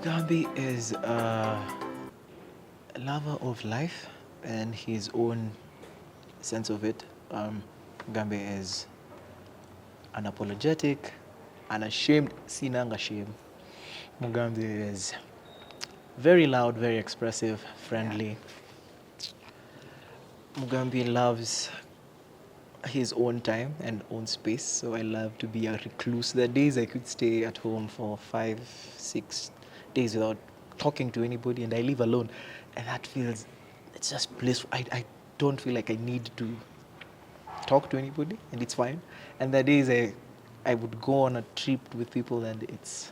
Mugambi is a lover of life and his own sense of it. Mugambi is unapologetic, unashamed, sinanga shame. Mugambi is very loud, very expressive, friendly. Mugambi loves his own time and own space, so I love to be a recluse. There are days I could stay at home for 5, 6 days without talking to anybody, and I live alone, and that feels, it's just blissful. I don't feel like I need to talk to anybody, and it's fine. And there are days I would go on a trip with people, and it's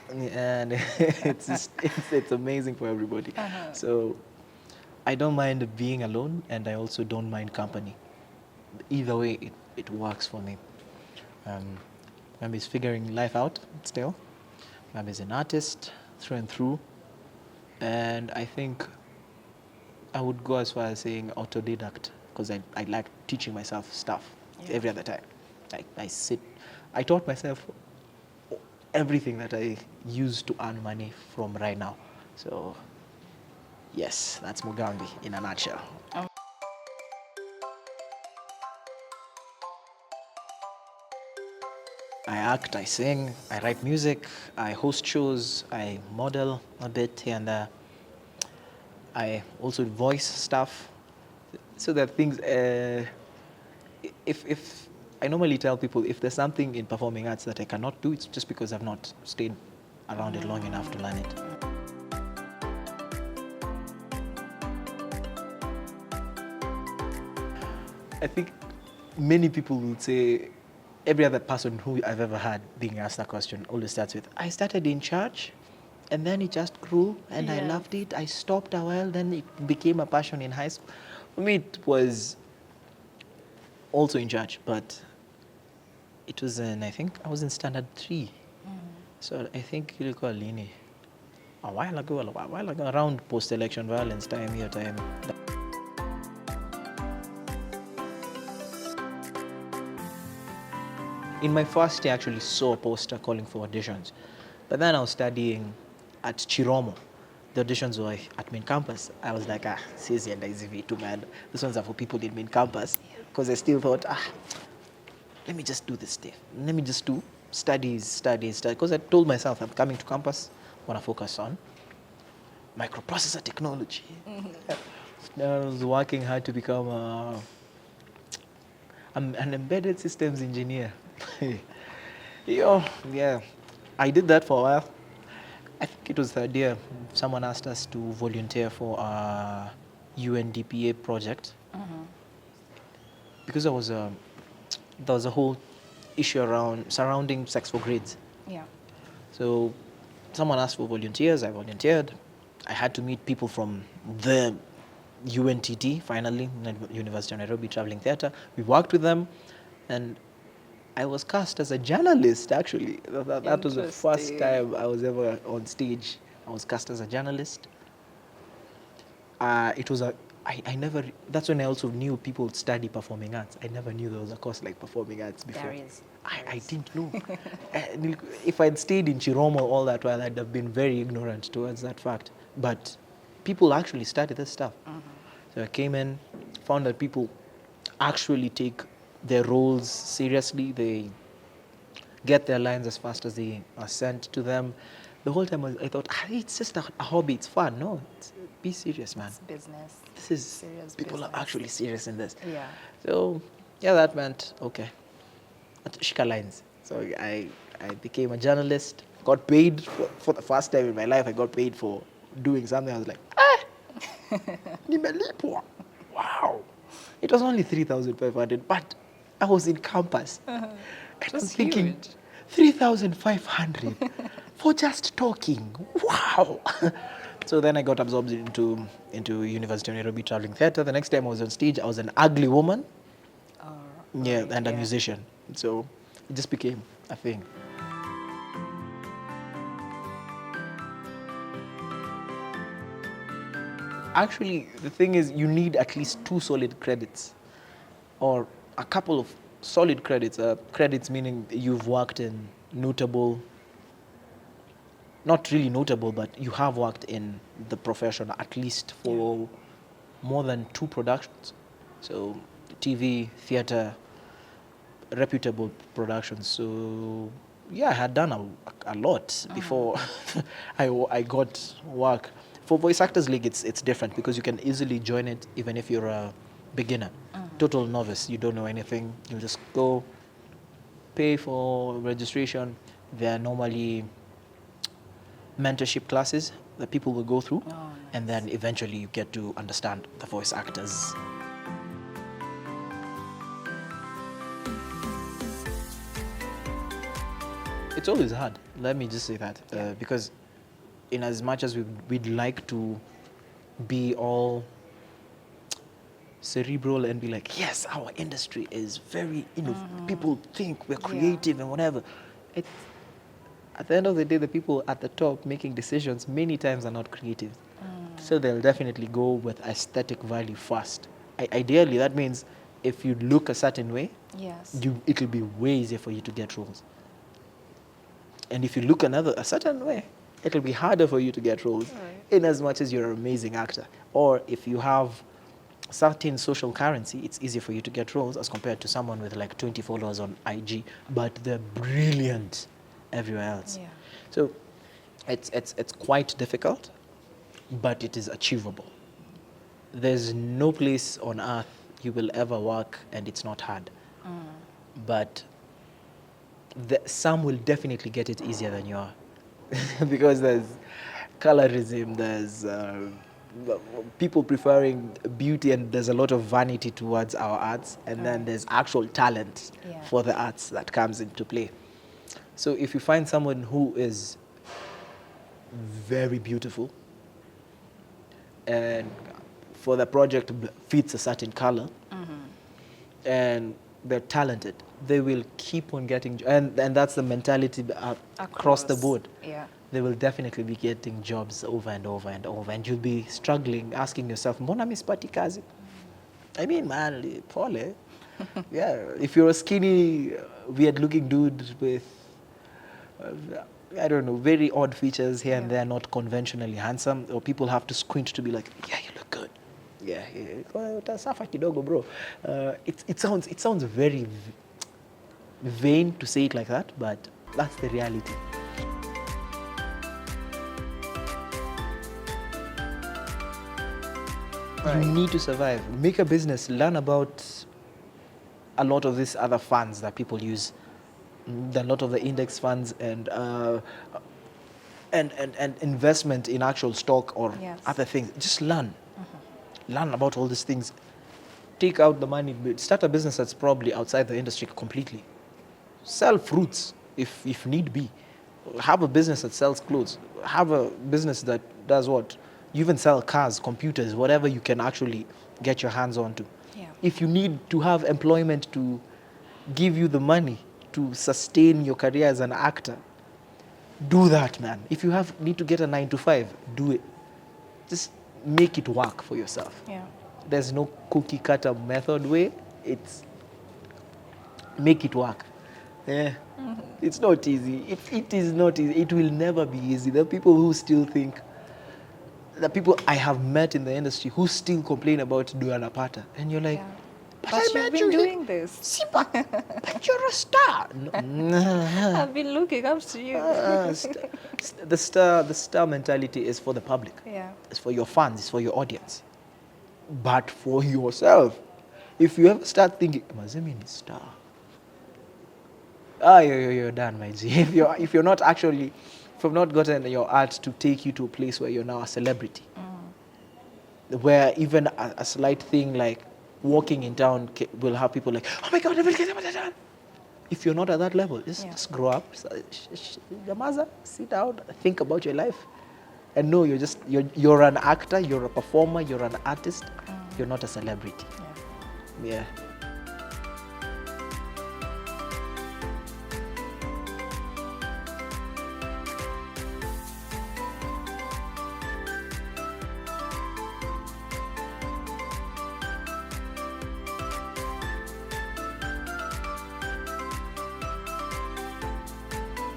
and it's just, it's amazing for everybody. So I don't mind being alone, and I also don't mind company. Either way, it works for me. Maybe he's figuring life out still. Maybe he's an artist through and through. And I think I would go as far as saying autodidact, because I like teaching myself stuff every other time. I taught myself everything that I use to earn money from right now. So yes, that's Mugambi in a nutshell. I act, I sing, I write music, I host shows, I model a bit here and there. I also voice stuff. So there are things, if I normally tell people if there's something in performing arts that I cannot do, it's just because I've not stayed around it long enough to learn it. I think many people will say, every other person who I've ever had being asked that question always starts with, I started in church and then it just grew and I loved it. I stopped a while, then it became a passion in high school. For me, it was also in church, but it was I think I was in standard 3. So I think ilikuwa lini? A while ago, around post-election violence time, hiyo time. In my first year, I actually saw a poster calling for auditions. But then I was studying at Chiromo. The auditions were at main campus. I was like, sisi and IZV too, man. This ones are for people in main campus. Because I still thought, let me just do this stuff. Let me just do studies. Because I told myself I'm coming to campus, want to focus on microprocessor technology. I was working hard to become I'm an embedded systems engineer. Yeah, I did that for a while. I think it was 3rd year. Someone asked us to volunteer for a UNDPA project. Because there was a whole issue surrounding sex for grades. Yeah. So someone asked for volunteers. I volunteered. I had to meet people from the UNTT, finally, University of Nairobi Traveling Theatre. We worked with them, and I was cast as a journalist, actually. That was the first time I was ever on stage. I was cast as a journalist. It was I never, that's when I also knew people study performing arts. I never knew there was a course like performing arts before. There is. I didn't know. If I'd stayed in Chiromo all that while, I'd have been very ignorant towards that fact. But people actually study this stuff. So I came in, found that people actually take their roles seriously. They get their lines as fast as they are sent to them. The whole time I thought, it's just a hobby, it's fun. No, be serious, man. It's business. This is, serious people business. are actually serious in this. Yeah. So, yeah, that meant, okay, shika lines. So I became a journalist, got paid for the first time in my life. I got paid for doing something. I was like, nimelipwa. Wow. It was only 3,500, but I was in campus. And I'm thinking, 3,500 for just talking. Wow. So then I got absorbed into University of Nairobi Traveling Theatre. The next time I was on stage, I was an ugly woman. And a musician. So it just became a thing. Actually, the thing is, you need at least 2 solid credits or a couple of solid credits. Credits meaning you've worked in notable not really notable, but you have worked in the profession at least for more than 2 productions. So TV, theater, reputable productions. So yeah, I had done a lot before I got work. For Voice Actors League, it's different because you can easily join it even if you're a beginner, total novice. You don't know anything. You just go, pay for registration. There are normally mentorship classes that people will go through, and then eventually you get to understand the voice actors. It's always hard, let me just say that, because in as much as we'd like to be all cerebral and be like, yes, our industry is very, people think we're creative and whatever. At the end of the day, the people at the top making decisions many times are not creative. So they'll definitely go with aesthetic value first. Ideally, that means if you look a certain way, it'll be way easier for you to get roles. And if you look a certain way, it'll be harder for you to get roles, in as much as you're an amazing actor. Or if you have certain social currency, it's easier for you to get roles as compared to someone with like 20 followers on IG, but they're brilliant everywhere else. So it's quite difficult, but it is achievable. There's no place on earth you will ever work and it's not hard. But some will definitely get it easier than you are. Because there's colorism, there's people preferring beauty, and there's a lot of vanity towards our arts, and then there's actual talent for the arts that comes into play. So if you find someone who is very beautiful and for the project fits a certain color, and they're talented, they will keep on getting, and that's the mentality across the board. They will definitely be getting jobs over and over and over, and you'll be struggling, asking yourself, mbona mispati kazi? I mean, man, pole. Yeah, if you're a skinny, weird-looking dude with, I don't know, very odd features here and there, not conventionally handsome, or people have to squint to be like, yeah, you look good. Yeah, utasafa kidogo, bro. It sounds very vain to say it like that, but that's the reality. You need to survive. Make a business. Learn about a lot of these other funds that people use. A lot of the index funds and investment in actual stock or other things. Just learn. Learn about all these things. Take out the money. Start a business that's probably outside the industry completely. Sell fruits if need be. Have a business that sells clothes. Have a business that does what? You even sell cars, computers, whatever you can actually get your hands on to. If you need to have employment to give you the money to sustain your career as an actor, do that, man. If you need to get a 9-to-5, do it. Just make it work for yourself. There's no cookie cutter method way. It's make it work. It's not easy. It is not easy. It will never be easy. There are people who still think, the people I have met in the industry who still complain about Duanapata. And you're like, but you've been doing this. See, but you're a star. I've been looking up to you. The star mentality is for the public. It's for your fans. It's for your audience. But for yourself, if you ever start thinking, Mazemi is star, you're done, my G. If you're not actually, if you've not gotten your art to take you to a place where you're now a celebrity, where even a slight thing like walking in town will have people like, oh my God, if you're not at that level, just grow up, sit down, think about your life, and know you're an actor, you're a performer, you're an artist, you're not a celebrity.